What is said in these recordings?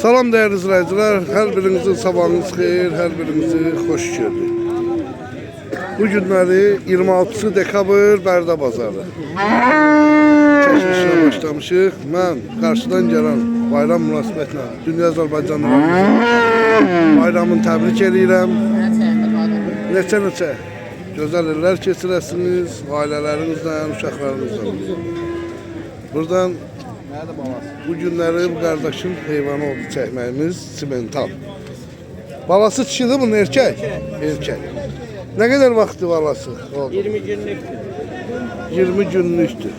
Salam değerli izleyiciler, her birinizin sabahınız xeyir, her birinizi hoş gördük. Bu günləri 26 dekabr Bərdə bazarı çəkilişinə başlamışıq. Mən qarşıdan gələn bayram münasibətinə Dünya Azərbaycanlılarımızın bayramını təbrik edirəm. Neçə gözəl illər keçirəsiniz, ailələrinizlə, uşaqlarınızla. Buradan bu günləri bu qardaşın heyvanı oldu çəkməyimiz simental. Balası çiğdi bunun erkek? Erkek. Ne kadar vakti balası oldu? 20 günlüktür. 20 günlüktür.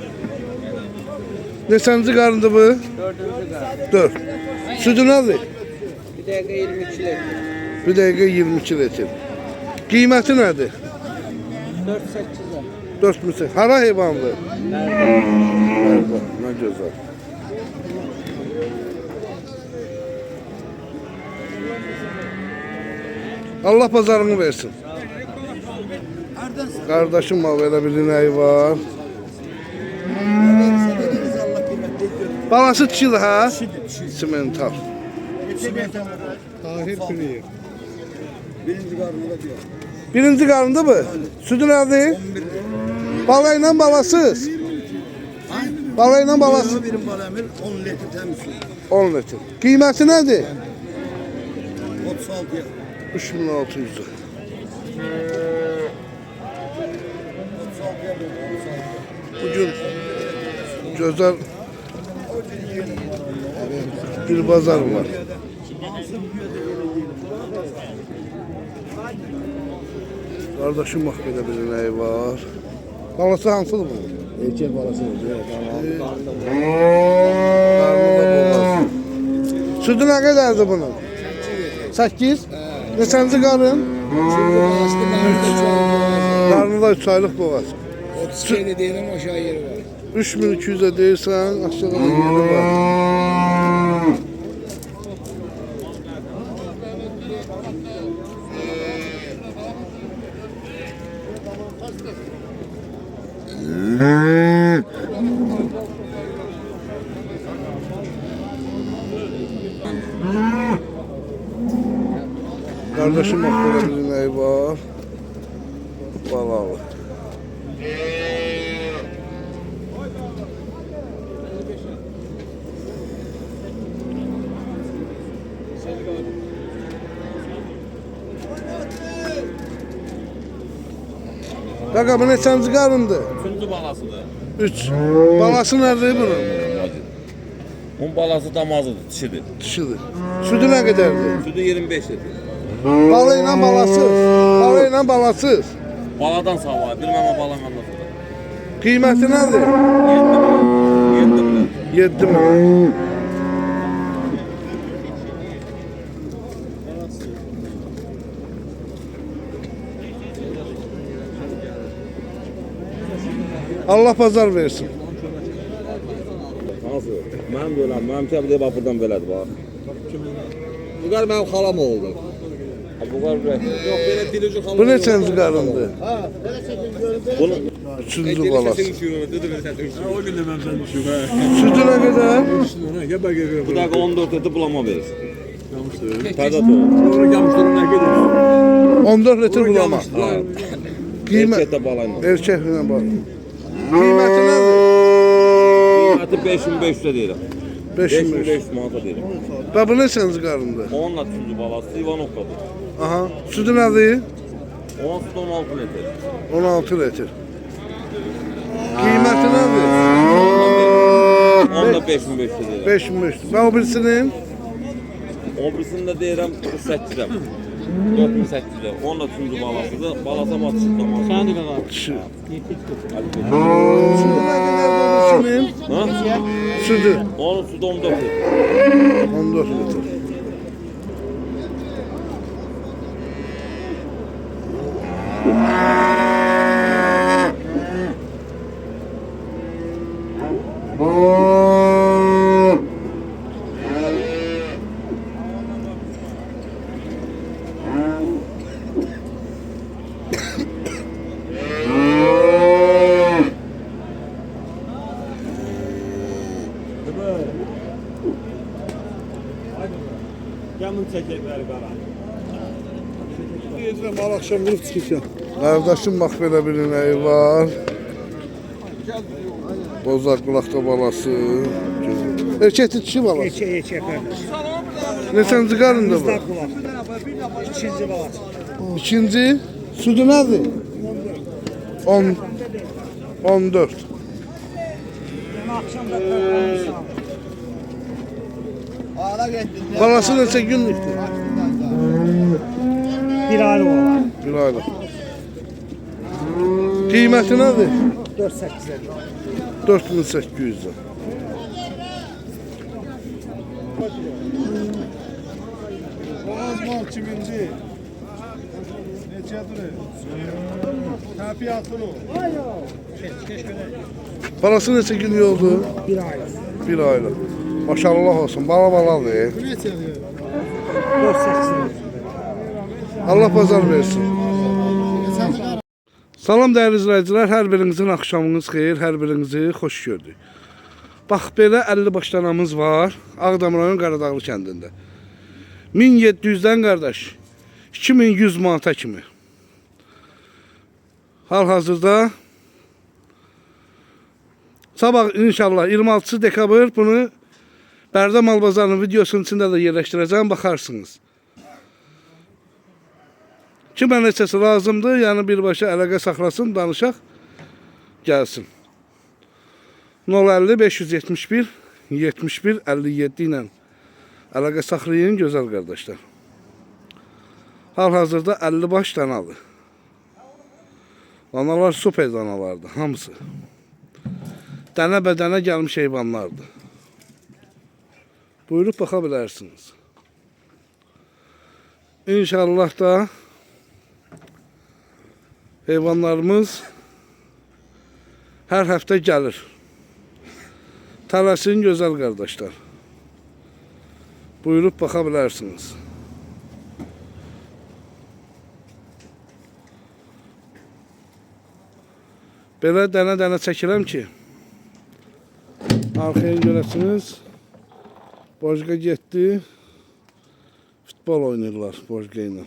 Neçənci qarındı bu? 4. qarın. 4. Sütü nədir? Bir dəqiqə 22 litr. Bir dəqiqə 22 litr. Qiyməti nədir? 4-8'e. 4000. Hara heyvandır? Nerede? Ne güzel. Allah pazarını versin. Kardeşim var, böyle bir ineği var. Balası çil ha? Simental. Tahir Piriye. Birinci karnında diyor. Birinci karnında mı? Sütü nerede? Balayla balasız. Balayla balası. Birim balamir 10 litre temiz su. 10 litre. Kıymeti nedir? 36 ya. 3600 lira. Bugün güzel bir pazar var. Kardeşim bak böyle bir ineği var. Balası hansıdır bu? Erkek balası oldu. Sütü ne kadardı bunun? 8. Neçənci qarın? Qarnında 3 aylıq boğaz. 32 deyirəm aşağı yeri var. 3200'e deyirsən, aşağıda da yeri var. Kardeşim hakkında bir ineği var. Balalı. Kaka bu neçənci qarındı? 3-cü balasıdır. 3. Balası nerede bunun? Bunun balası damazıdır, dişidir. Dişidir. Sütü ne kadardı? Sütü 25 litre. Balayla balasız. Balayla balasız. Baladan sağ var, bir məmə bala məmə. Kıymeti nedir? 7 milyon. 7 milyon. Allah pazar versin. Nasıl? Mənim də öləm, mənim kəbi deyib buradan belədir, bax. Bu kadar benim halam oldu. Bu qar bürək. Yok böyle dilucu halam. Bu neçənci qarındı? Bunu 3-cü balası. O gün de ben sen düşüyorum. Sütü ne kadar? Ya bak ya. bu dəqiqə 14 litre bulama verir. Yamıştır. Təzə doğru. Sonra yamıştır ne gidiyor? 14 litre bulama. Kıymet. Erkək də balayla. Erkekle bak. Kıymeti nedir? Qiyməti 5500 deyirəm. 5500. 5500 manata deyirəm. Da bu neçənci qarındı? Onunla 3-cü balası İvanovkadır. Aha. Sütü nedir? Onun sütü 16 litre. 16 litre. Kıymeti nedir? Onda 5500 deyirəm. 5500. Ben o birisinin O birisini də deyirəm 48'əm. 4800'ə. Onunla 3-cü balasıdır. Balasa batışır damazı. Sen de kadar. dişi. Hadi Sütü ne kadar bu birisinin? Ha? Sütü. Onun sütü 14 litre. 14 litre. Yanın çəkəkləri qara. Deyəcəm, al axşam vurub çıxırsan. Qardaşım, bax belə bir inəyi var. Bozaq qulaqda balası. Erkəkdir, kişi balası. Erkek kardeş. Neçənci qarında bu? Kulak. İkinci balat. İkinci, südü nədir? 14. Akşam da Balası neçə günlükdür? bir aylık olan. Bir aylıq. Qiyməti nədir? 4-8 4800 lira. Boğaz mal kiminci? Neçə durur? Təpi atır o. Balası neçə günlük oldu? Bir aylık. Bir aylıq. Maşallah olsun, baladır. Neçədir? 4-8 Allah bazar versin. Salam dəyərli izləyicilər, hər birinizin axşamınız xeyir, hər birinizi xoş gördük. Bax, belə 50 başlanamız var, Ağdam rayon Qaradağlı kəndində. 1700-dən qardaş, 2100 manata kimi. Hal-hazırda sabah inşallah 26 dekabr bunu Bərdə Malbazarının videosunun içində də yerləşdirəcəm, baxarsınız. Kimə neçəsi lazımdır, yəni birbaşa əlaqə saxlasın, danışaq, gəlsin. 050 571 71 57 ilə əlaqə saxlayın, gözəl qardaşlar. Hal-hazırda 50 baş danalı. Danalar super danalardır, hamısı. Dənə bədənə gəlmiş heyvanlardır. Buyurub baxa bilərsiniz. İnşallah da heyvanlarımız hər həftə gəlir. Tələsin gözəl qardaşlar. Buyurub baxa bilərsiniz. Belə dənə-dənə çəkirəm ki, arxaya görəsiniz. Bojqa getdi. Futbol oynayırlar Bojqa ilə.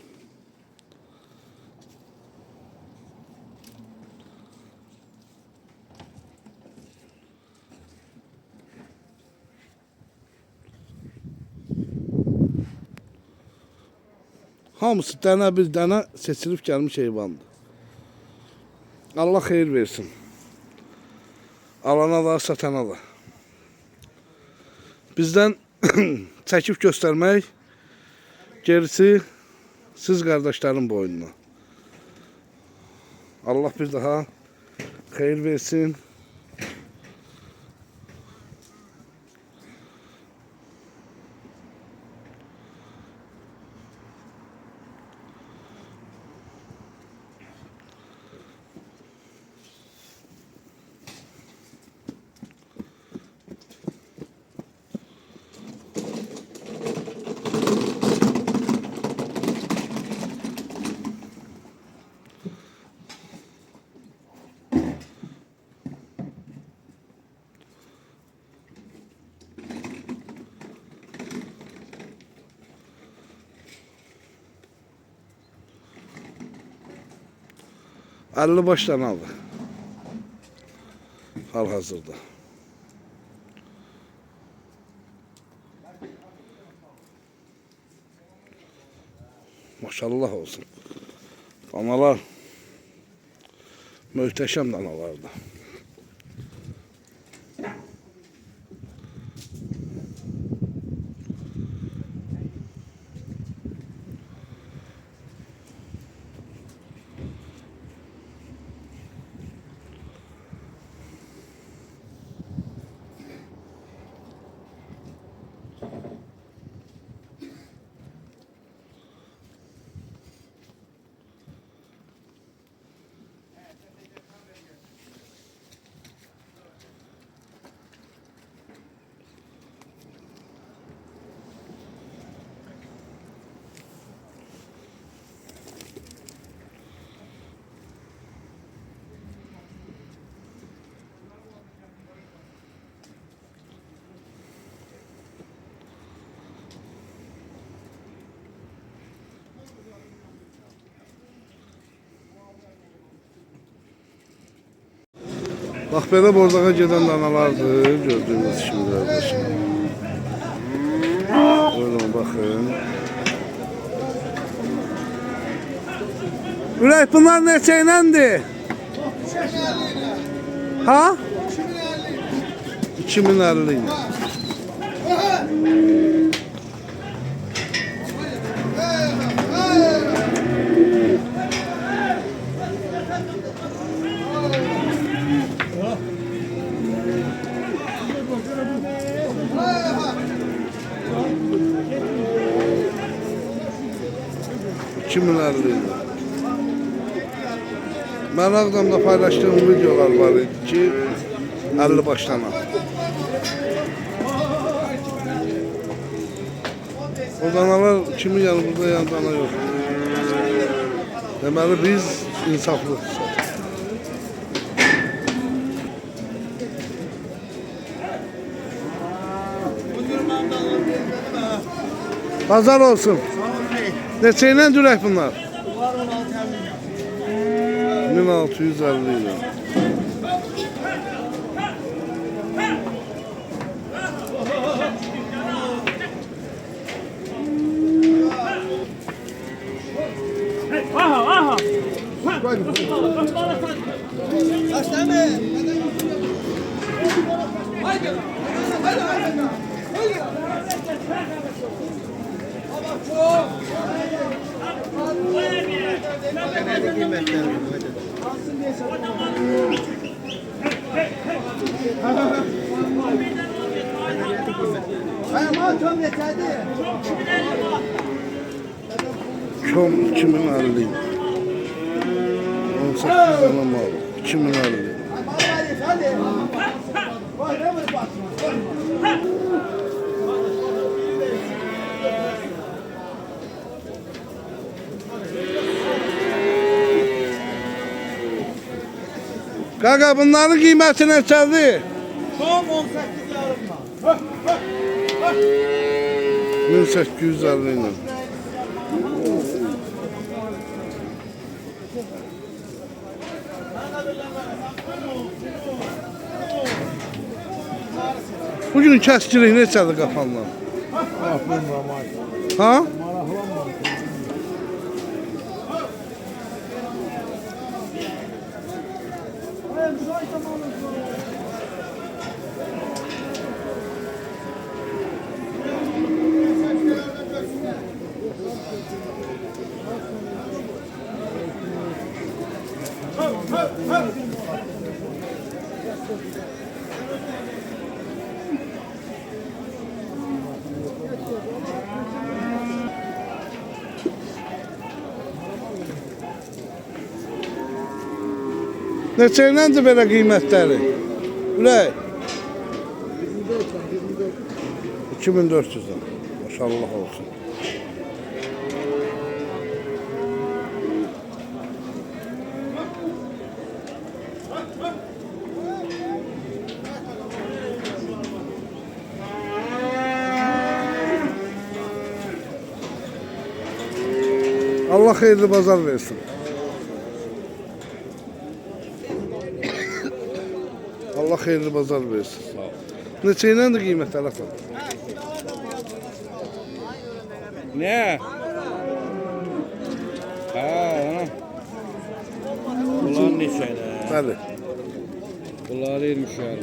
Hamısı dənə bir dənə seçilib gəlmiş heyvandır. Allah xeyir versin. Alana da, satana da. Bizdən çəkib göstərmək, gerisi siz qardaşların boynuna. Allah bir daha xeyir versin. Elli baştan aldı. Hal-hazırda. Maşallah olsun. Danalar möhtəşəm danalardı. Bax belə bordağa gedən danalardır, gördüyünüz kimi qardaşım. Buyurun baxın. Ürək bunlar neçə iləndir? Ha? 2050 ilə. Ben Ağdam'da paylaştığım videolar var idi ki 50 başlana. O danalar kimin yanı burada yan dana yok. Deməli biz insaflıyıq. Pazar olsun. Neçəyə dürək bunlar? 1650 lira. Kom 2050. 18 tane mal. 2050. Qaqa bunların qiyməti neçədir? Tam 18 yarımla. 1850 ilə. Bugün kəskilik neçədir qapanlar? Ha? Neçə iləndir belə qiymətləri? Ürək? 2400'dan. Maşallah olsun. Allah hayırlı pazar versin. Allah hayırlı pazar versin. Neçə iləndir qiymətləri atalım? Ne? Ha. Bunlar neçədir? Bəli. Bunlar 20'şer.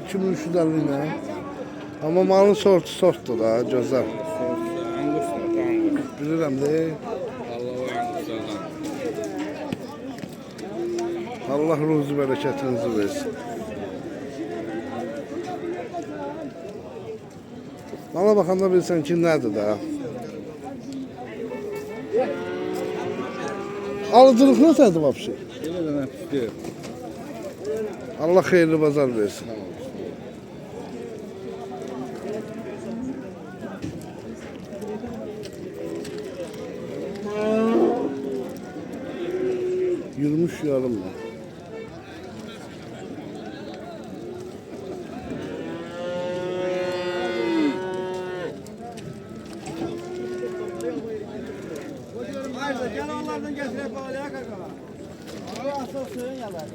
2350 ilə. Amma malın sortdur da, gözəl. Anguslar, angus. Bilirəm de. Allah'a anguslardan. Allah ruzu bərəkətinizi versin. Mala baxanda bilsən ki, nədir də? Alıcılıq nədir vəbşi? Elə də nə pisdir. Allah xeyirli bazar versin. Yürümüş yarımla. Gel onlardan getirip bağlaya kaka. Allah asıl suyun yalar.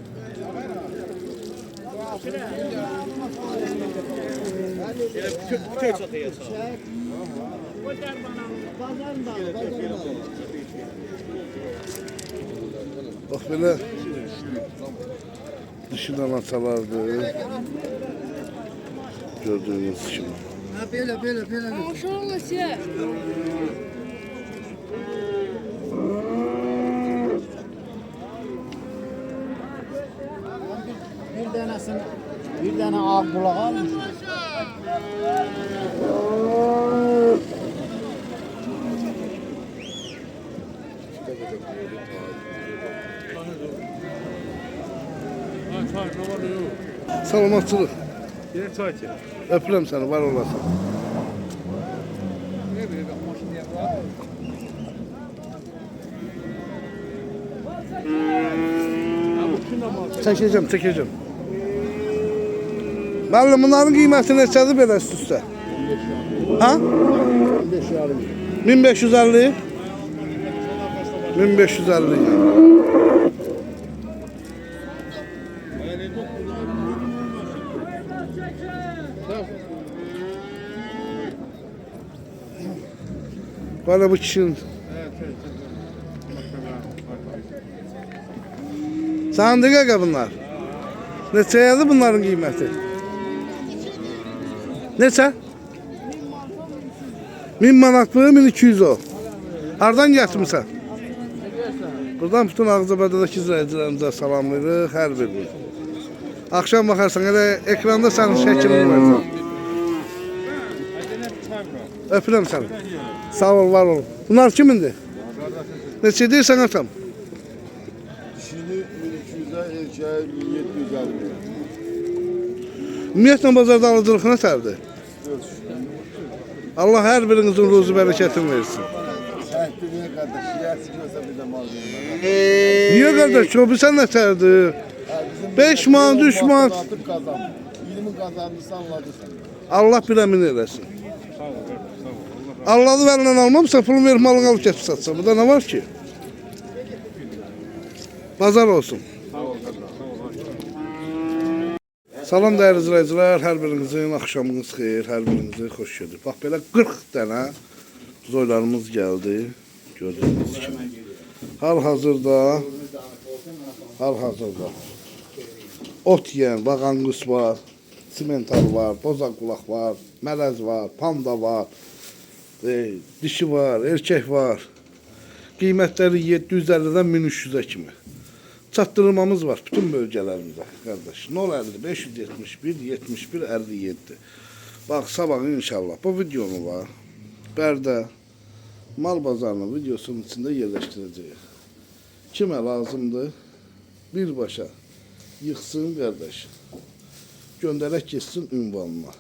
Bak böyle dışından atalardı. Gördüğünüz gibi. Maşallah sen. Bir tane ağ kulak almış. Salamatçılık. Yine çay içelim. Öpürəm səni, var olasın. Çəkəcəm. Müəllim, bunların qiyməti neçədir belə üst-üstə? Ha? 1550. 1550. Böyle bu kişinin. Sen de gaga bunlar. Neçəyədir bunların qiyməti? Neçə? 1000 manat bu, 1200 o. Hardan gətirmisən? Buradan bütün Ağzabadadakı izləyicilərimizə salamlayırıq, hər birini. Akşam baxarsan, elə ekranda sənin şəklini verəcəm. Öpürəm səni. Sağ ol, var ol. Bunlar kimindir? Neçə deyirsən atam? Şimdi 1200'e erkeğe 1750. Ümumiyyətlə bazarda alıcılıq nə tərdir? Allah hər birinizin ruzu bərəkətini versin. Səhti niye kardeş? Yer çıkıyorsa bir de mal verirler. Niyə qardaş, o bir sən nə tərdir? 5 manat, 3 manat. Atıp kazan. 20 kazandıysan anladı sen. Allah bir əmin eləsin. Allah'ı verilen almamsa pulunu verip malını alıp getirip satsa. Burada ne var ki? Pazar olsun. Salam değerli izleyiciler, her birinizin akşamınız xeyir, her birinizi hoş gördük. Bak böyle 40 tane zoylarımız geldi. Gördüğünüz gibi. Hal-hazırda ot yiyen bakangus var, simental var, bozankulak var, melez var, panda var, dişi var, erkek var. Qiymətləri 750'den 1300'e kimi. Çatdırmamız var bütün bölgələrimizdə, qardaş. 050 571 71 57. Bax, sabah inşallah bu videonu var. Bərdə mal bazarının videosunun içində yerləşdirəcəyik. Kimə lazımdır? Birbaşa yıxsın, qardaş. Göndərək geçsin ünvanına.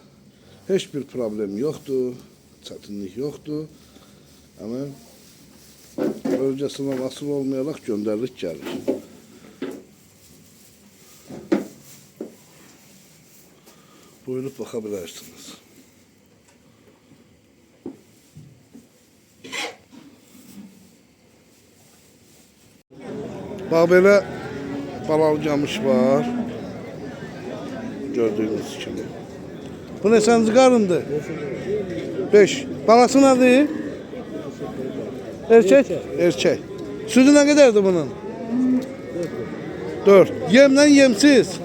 Heç bir problem yoxdur, çətinlik yoxdur. Amma bölgəsindən asıl olmayaraq göndərilik gəlir. Buyurub baxa bilərsiniz. Bax belə balalı camış var. Gördüğünüz kimi. Bu neçənci qarındır? 5. Balası nədir? Erkek? Erkek. Sütü nə qədərdir bunun? 4. Yemlə yemsiz?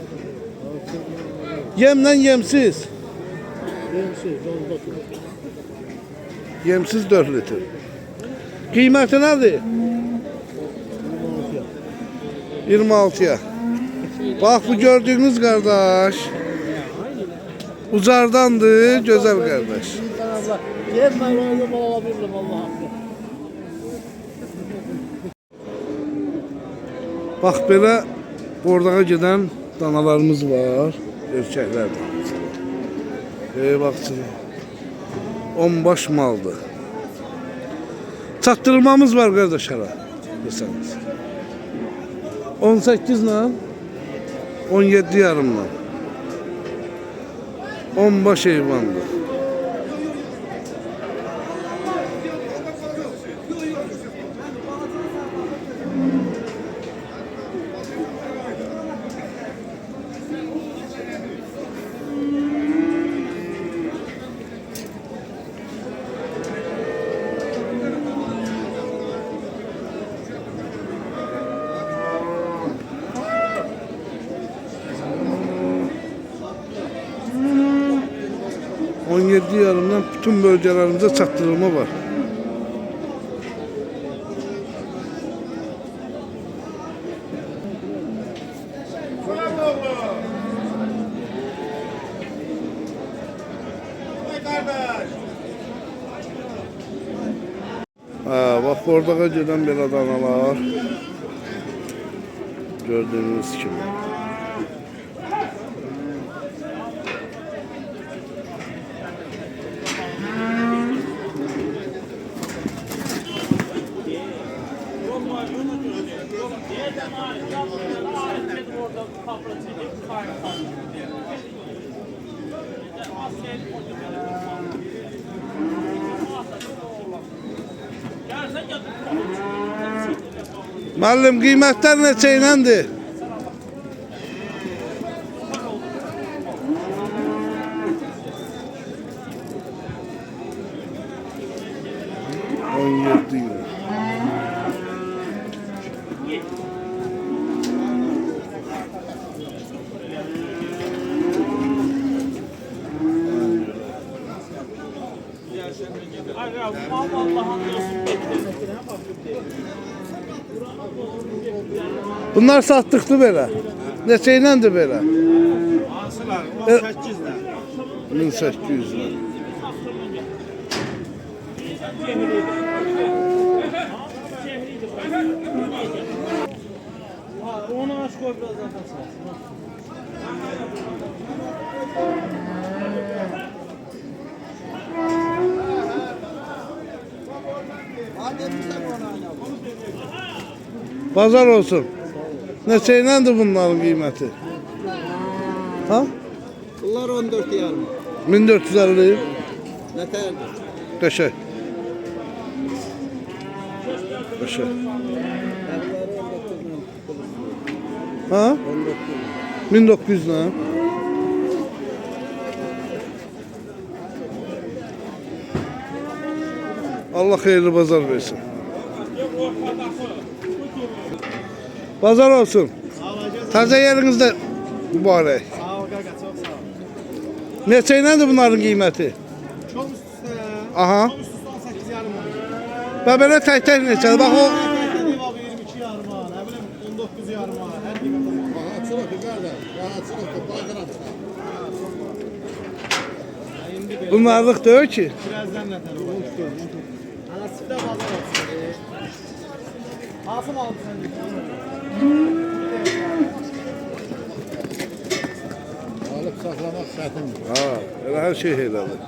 Yemlə yemsiz? Yemsiz 4 litr. Qiyməti nədir? 26'ya. Bak bu gördüğünüz kardeş. Ucardandır, güzel kardeş. Bak belə bordağa giden danalarımız var. Erkekler danası. Bak şimdi. 10 baş maldı. Çatdırılmamız var kardeş hala. Deseniz. 18 ile 17 yarımla. 10 baş heyvandı. 17,5'dan bütün bölgelerimizde çatdırılma var. Bak orada gelen belə danalar. Gördüğünüz gibi. Müəllim, qiymətlər neçə iləndir? On yedi lira. Bunlar satdıqdı belə. Neçə iləndir belə? Hansılar? 18 lira. 1800 lira. Onu aç koy biraz zaten sağ. Bazar olsun. Neçə iləndir bunların qiyməti? Ha? Bunlar 14 yarım. 1450. Ne kadar? Qəşəng. Qəşəng. Ha? 1900 lira. Allah xeyirli bazar versin. Bazar olsun. Təzə yerinizdə mübarək. Sağ ol qaqa, çok sağ ol. Neçə iləndir bunların qiyməti? Çok üstü. Aha. Çok üstü 18 yarım var. Və belə tək-tək neçədir? Bax o Dediğim abi 22 yarım var. Ne bileyim 19 yarım var. Her gibi. Rahatçılık yukarıda. Rahatçılık yukarıda. bunlarlıq deyil ki. Birazdan ne tane olur? Anasıfta bazar olsun. Hasım aldı sen. Alıp saklamak şartım. Ha, elə hər şey elədir.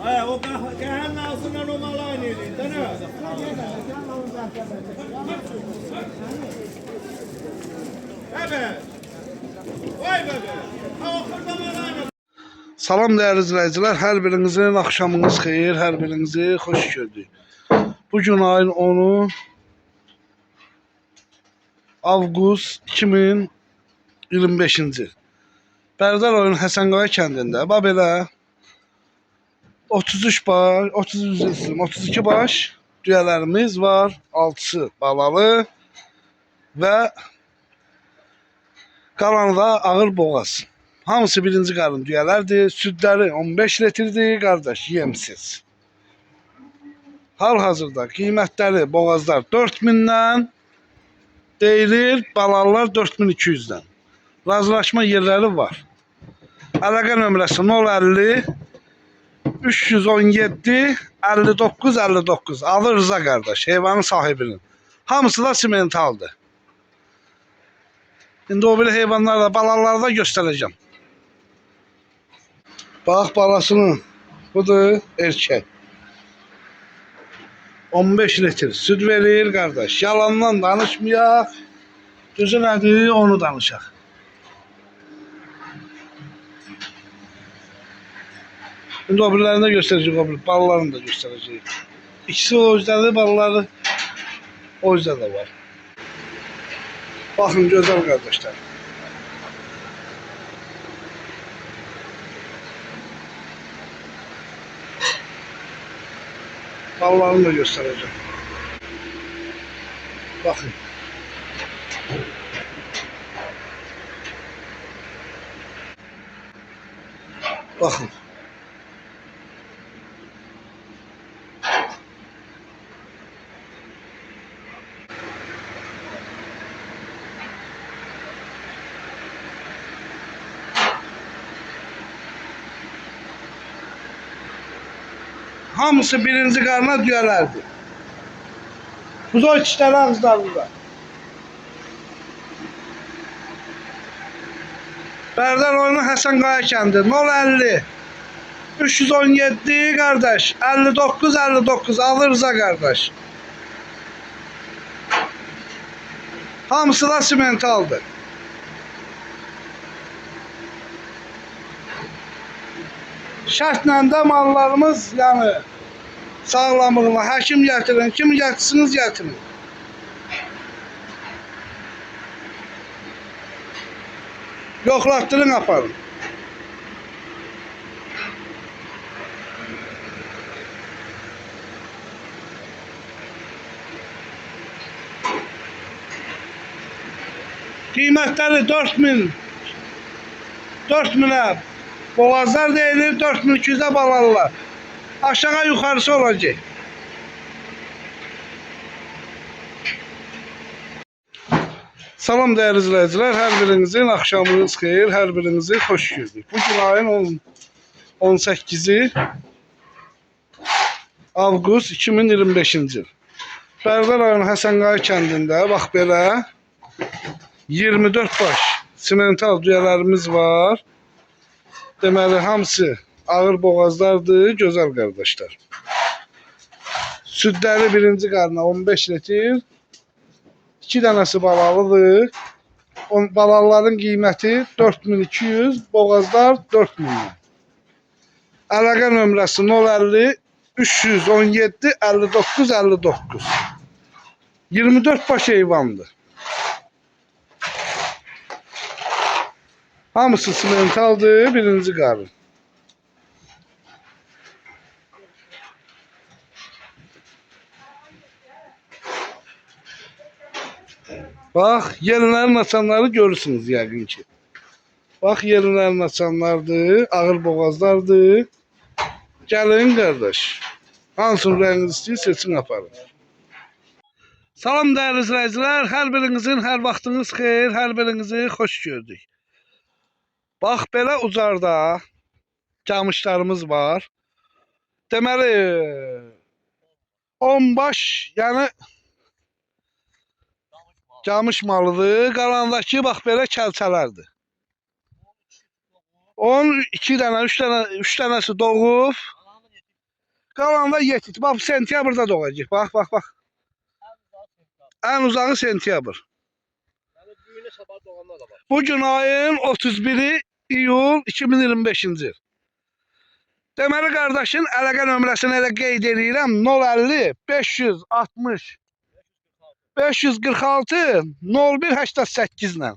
Ay o kahanın ağzından o mal aynı değil. Değil mi? Evet. Vay bebe. Ha o kırda mal aynı. Salam dəyərli izləyicilər, hər birinizin axşamınız xeyir, hər birinizi xoş gördük. Bugün ayın 10-u Avqust 2025-ci il. Bərdər oyun Həsənqaya kəndində, bax belə 33 baş, 32 baş düyələrimiz var, 6-sı balalı və qalanı da ağır boğaz. Hamısı birinci qarın düyələrdir, südləri 15 litrdir, qardaş, yemsiz. Hal-hazırda qiymətləri boğazlar 4000-dən deyilir, balalılar 4200-dən. Razılaşma yerləri var. Əlaqə nömrəsi 050 317 59 59. Alı Rıza qardaş, heyvanın sahibinin. Hamısı da simentaldır. İndi o biri heyvanlarla, balaları da göstərəcəm. Bax balasının, budur erkək. 15 litr süd verir qardaş. Yalandan danışmayaq. Düzü nədir, onu danışaq. İndi o birilərini də göstərəcək, o biri balalarını da göstərəcək. İkisi o yüzdədir, balaları o yüzdə də var. Baxın, gözəl qardaşlar. Balalarını da göstərəcəm. Baxın. Baxın. Hamısı birinci qarına düyələrdi. Bu da ikişləri ağızlarında. Bərdər oyunu Həsən Qaya kəndi 050 317 qardaş 59 Ali Rıza qardaş. Hamısı da simentaldır. Şərtlə də mallarımız yəni sağlamlığına həkim gətirin, kim gətirsiniz gətirin. Yoxlatdırın aparın. Qiymətləri 4000'ə boğazlar deyilir, 4200'ə balalılar. Aşağı yukarısı olacak. Salam değerli izleyiciler, her birinizin akşamınız xeyir, her birinizi hoş gördük. Bugün ayın 18'i Avqust 2025-ci il. Bərdər rayonu Həsən Qaya kəndində bax belə 24 baş simental düyələrimiz var. Deməli hamısı ağır boğazlardır, gözəl qardaşlar. Südləri birinci qarına 15 litr. 2 dənəsi balalıdır. Balalıların qiyməti 4200, boğazlar 4000. Əlaqə nömrəsi 050 317 59 59. 24 baş heyvandır. Hamısı simentaldır, birinci qarın. Bax, yerinlərin açanları görürsünüz yəqin ki. Bax, yerinlərin açanlardır, ağır boğazlardır. Gəlin qardaş. Hansını rənginiz istəyir, seçin aparın. Salam dəyərli izləyicilər, hər birinizin hər vaxtınız xeyir, hər birinizi xoş gördük. Bax, belə ucarda camışlarımız var. Deməli, 10 baş, yəni camış malıdır. Qalandakı bax belə kəlçələrdir. 12 dənə, 3 dənəsi doğub. Qalanda yetit. Bax, sentyabrda doğacaq. Bax, bax, bax. Ən uzağı sentyabr. Bugün ayın 31-i iyul 2025-ci il. Deməli, qardaşın əlaqə nömrəsini elə qeyd edirəm. 050 560 546 0188 ilə.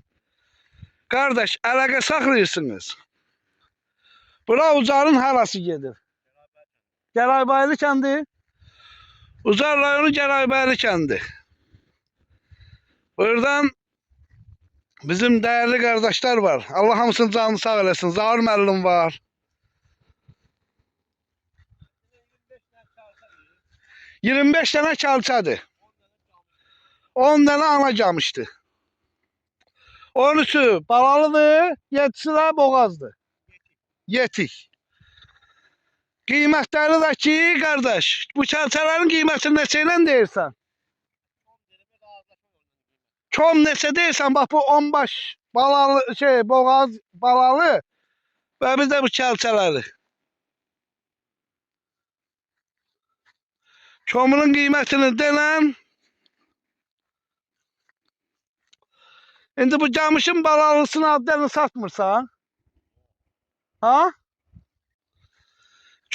Qardaş, əlaqə saxlayırsınız. Bura Ucarın harası gedir? Gəraybaylı kəndi. Ucar rayonu Gəraybaylı kəndi. Buradan bizim değerli kardeşler var. Allah hamısının canını sağ eləsin. Zahir müəllim var. ...25 tane kalçadır. 10 tane ana camışdı. 13'ü balalıdır, 7'si də boğazdır. Yetik. Qiymətləri də ki, qardaş, bu kalçaların qiymətini neçə ilə deyirsən? Kom neçə deyirsən, bax bu 10 baş balalı, boğaz balalı və bir də bu kalçaları. Komunun qiymətini denən. İndi bu camışın balalısını adlarını satmırsan. Ha?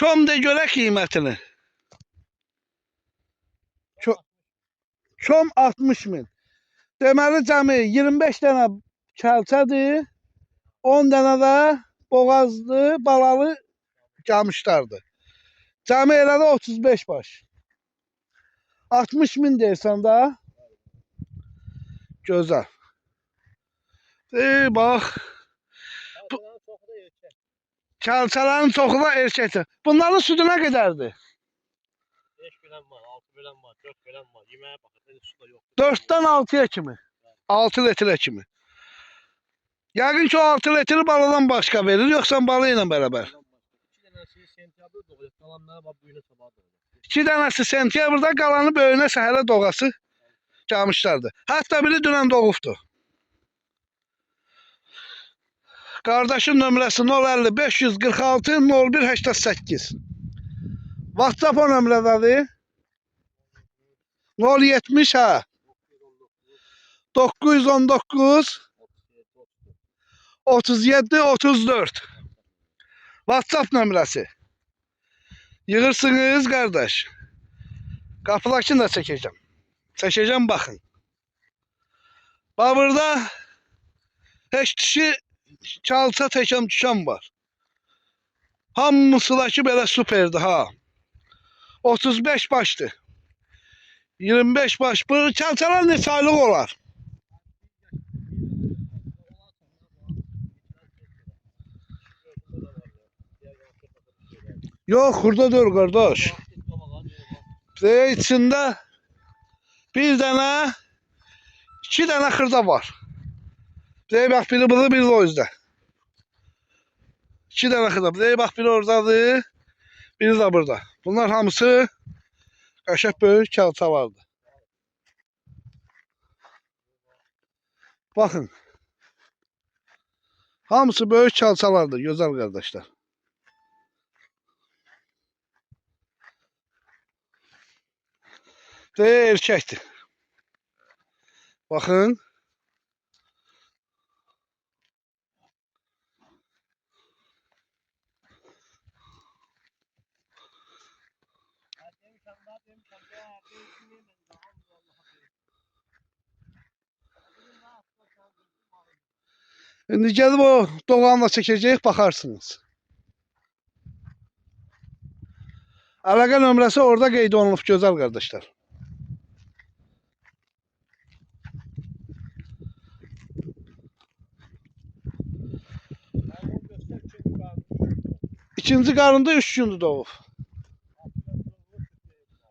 Kom de görə qiymətini. Kom 60 min. Deməli cəmi 25 dənə kəlçədir. 10 dənə də boğazlı, balalı camışlardır. Cəmi elə də 35 baş. 60 min deyirsən də. Gözəl. Bax. Çalçaların çoxu da erkəkdir. Bunların südü nə qədərdir? 5 bilen var, 6 bilen var, 4 bilen var. Yemeğe bakın, su da yok. 4'dən 6-ya kimi. 6 litrə kimi. Yəqin ki o 6 litri baladan başqa verir, yoxsa balı ilə bərabər. 2 tanesi sentyabrda doğacak, kalanlara bak bu yine sabah doğacak. 2 dənəsi sentyabrda, qalanı böyünə səhərə doğası gəlmişlərdir. Hətta biri dünən doğubdur. Qardaşın nömrəsi 050 546 01 88. WhatsApp o nömrədədir. 070 hə. 919 37 34. WhatsApp nömrəsi. Yığırsınız qardaş. Qapıdakını da çəkəcəm. Çəkəcəm baxın. Bax burada heç kişi çalça çəkəm düşən var. Hamısıdakı belə superdir ha. 35 başdır. 25 baş. Bu çalçalar neçə aylıq olar? Yox, xurda dur qardaş. İçində bir dənə, 2 dənə xırda var. Bax, biri burada, biri o yüzdə. 2 dənə xırda. Bax, biri oradadır, biri də burada. Bunlar hamısı qəşəng böyük çalçalardır. Baxın. Hamısı böyük çalçalardır, gözəl qardaşlar. Erkəkdir. Baxın. İndi gəlib o doğanla çəkəcəyik, baxarsınız. Əlaqə nömrəsi orada qeyd olunub, gözəl qardaşlar. İkinci qarında 3 gündür doğub.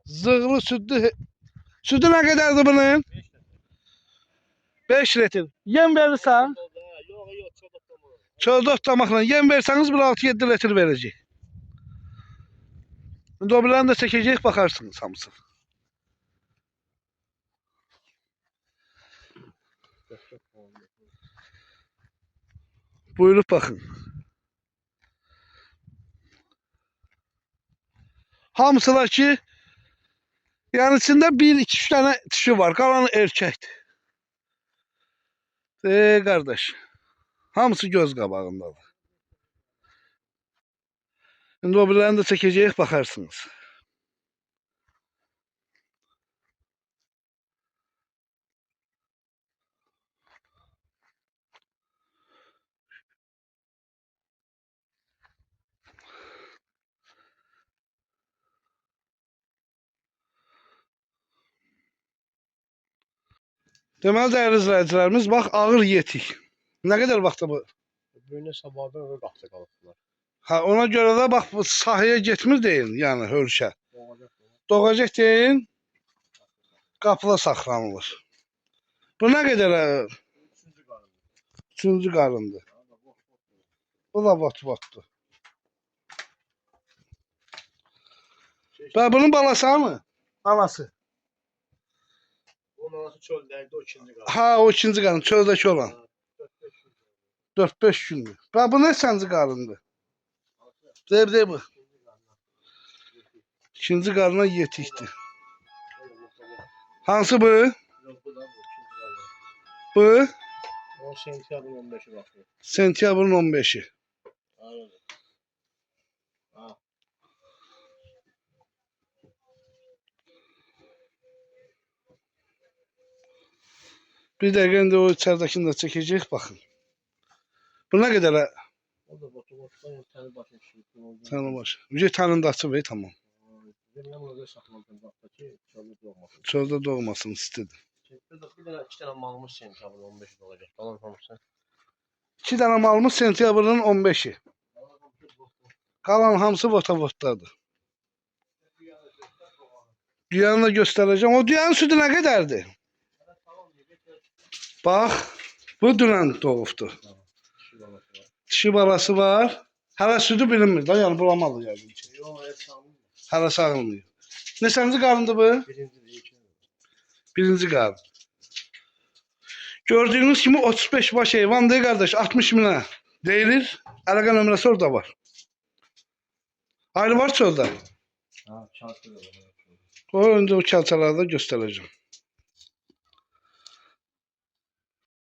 Zığlı südlü. Südü nə qədərdir bunun? 5 litr. Yem verirsən? Yok yok, çok da Çöldə otlamaqla yem versəniz bir 6-7 litr verəcək. İndi o birini də çəkəcəyik, baxarsınız hamısı. Buyurub baxın. Hamısı da ki, yəni içində 1-2-3 dənə dişi var, qalanı erkəkdir. Qardaş, hamısı göz qabağındadır. İndi o birini də çəkəcəyik, baxarsınız. Deməli, dəyərli izləyicilərimiz, bax, ağır yetik. Nə qədər vaxtda bu? Böyle sabahdan öyle kalktı kalıptılar. Ha, ona görə də bax, bu sahaya getmir deyin, yəni hörüşə. Doğacak. Doğacaq deyin, qapıda saxlanılır. Bu nə qədər? 3. karın. 3-cü qarındır. Bu da bot-botdur. Və bunun balası mı? Anası. Onun anası çöldeydi, o 2. karın. Ha, o 2-ci qarın, çöldəki olan. 4-5 gündür. Və bu neçənci qarındır? Deyib bu. 2-ci qarına yetikdir. Hansı bu? Yok bu da bu 2. karın. Bu? O sentyabrın 15'i bakıyor. Sentyabrın 15'i. Aynen. Ha. Bir dəqiqə indi o içəridəkini də çəkəcək, baxın. Bu nə qədər? O da botu-botudan təni başın şişirdi. Tanı başı. Ücret tanında açıb, tamam. Benim orada saxladım vaxtdaki çöldə doğmasın. Çöldə doğmasın istedi. Bir dənə 2 dənə malımız sentyabrın 15'i olacaq. Qalan hamısı. 2 dənə malımız sentyabrın 15'i. Qalan hamısı vota-votdadır. Düyanı da göstərəcəm. O düyanın sütü nə qədərdir? Bax, bu dünən doğubdur. Dişi balası var. Hələ sütü bilinmir da, yəni bulamalı yəqin ki. Hələ sağılmıyor. Neçənci qarındır bu? Birinci qarın. Gördüyünüz kimi 35 baş heyvandır qardaş, 60 minə deyilir. Əlaqə nömrəsi orada var. Ayrı var çöldə. O öndə o kəlçələrdə göstərəcəm.